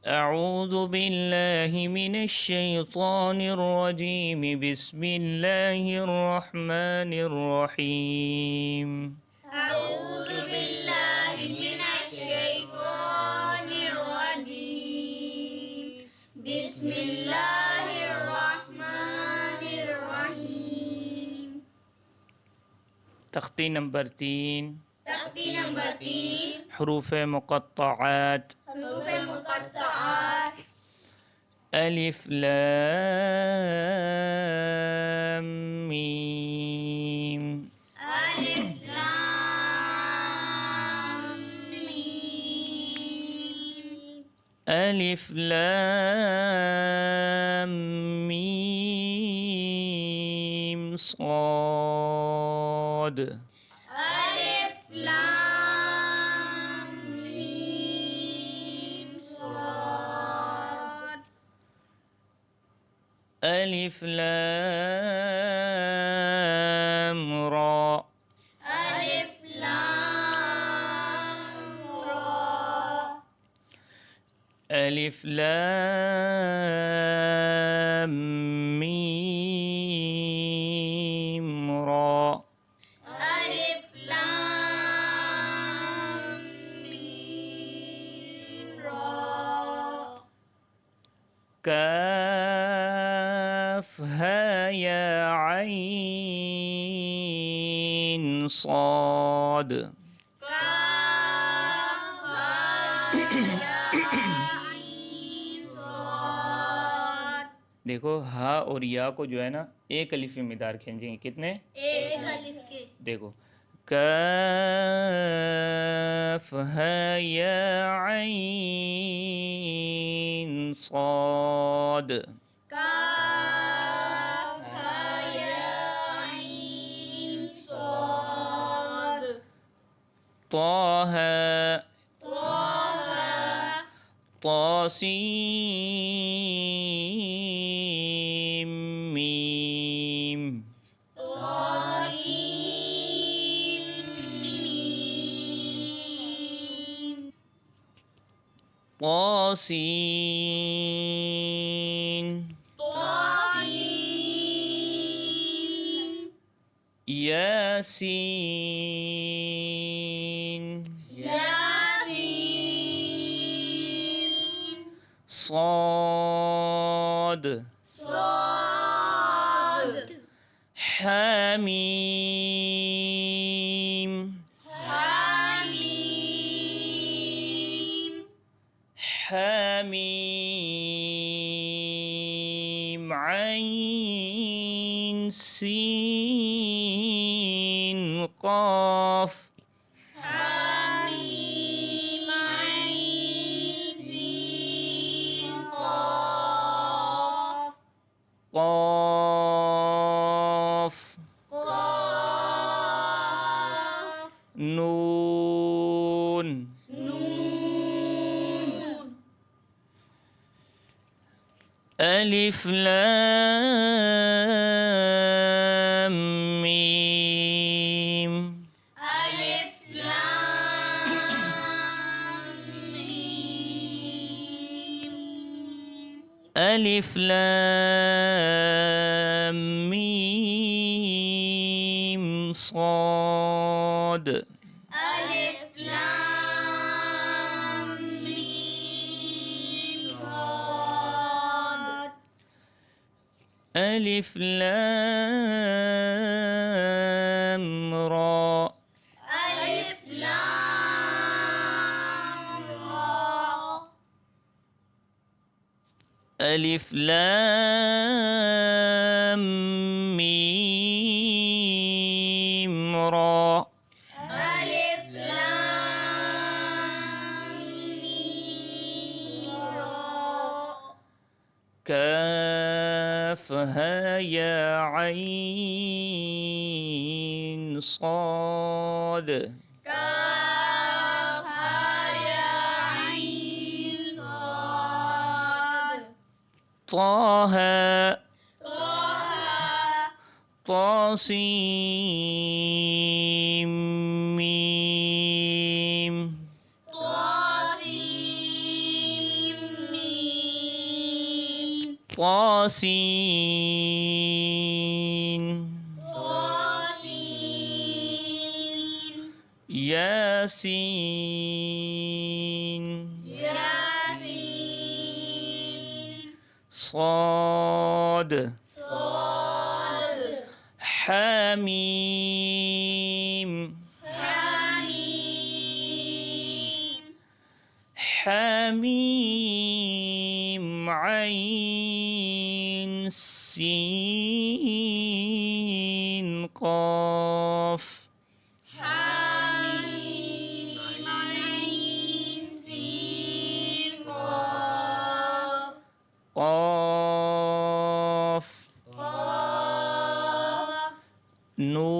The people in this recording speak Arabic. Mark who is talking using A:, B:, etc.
A: أعوذ بالله من الشيطان الرجيم بسم الله الرحمن الرحيم
B: أعوذ بالله من الشيطان الرجيم بسم الله الرحمن الرحيم
A: تختی نمبر 3
B: تختی نمبر 3
A: حروف مقطعات
B: حروف مقطعات
A: ألف لام ميم
B: ألف لام ميم
A: ألف لام ميم صاد
B: ألف لام ميم صاد
A: ألف لام را
B: ألف لام را
A: ألف لام ميم را
B: ألف لام ميم را
A: كافها يا عين صاد
B: كاف ها يا عين صاد
A: دیکھو ہا اور یا کو جو ہے نا ایک الف میں مدار کھینچیں گے کتنے
B: ایک الف کے
A: دیکھو کاف ہا یا عین صاد
B: كاف ها يا عين صاد
A: طه
B: طه
A: طاسيم ميم
B: طاسيم ميم
A: طاسين
B: طاسين
A: ياسين
B: ياسين
A: صاد
B: صاد
A: حميم
B: حميم
A: حميم عين سين قاف
B: حميم عين سين قاف
A: قاف
B: قاف
A: نون
B: نون
A: ألف لام ميم
B: ألف لام ميم
A: ألف لام ميم صاد
B: ألف لام ميم صاد
A: ألف لام را
B: ألف لام را
A: ألف لام ميم را
B: ألف لام ميم را
A: كافها يا عين صاد
B: كاف ها يا عين صاد
A: طه
B: طه
A: طاسيم ميم
B: طاسيم
A: طاسين
B: طاسين
A: ياسين
B: ياسين
A: صاد
B: صاد
A: حميم
B: حميم
A: حميم عين سين قاف
B: حميم عين سين قاف
A: قاف
B: قاف
A: نون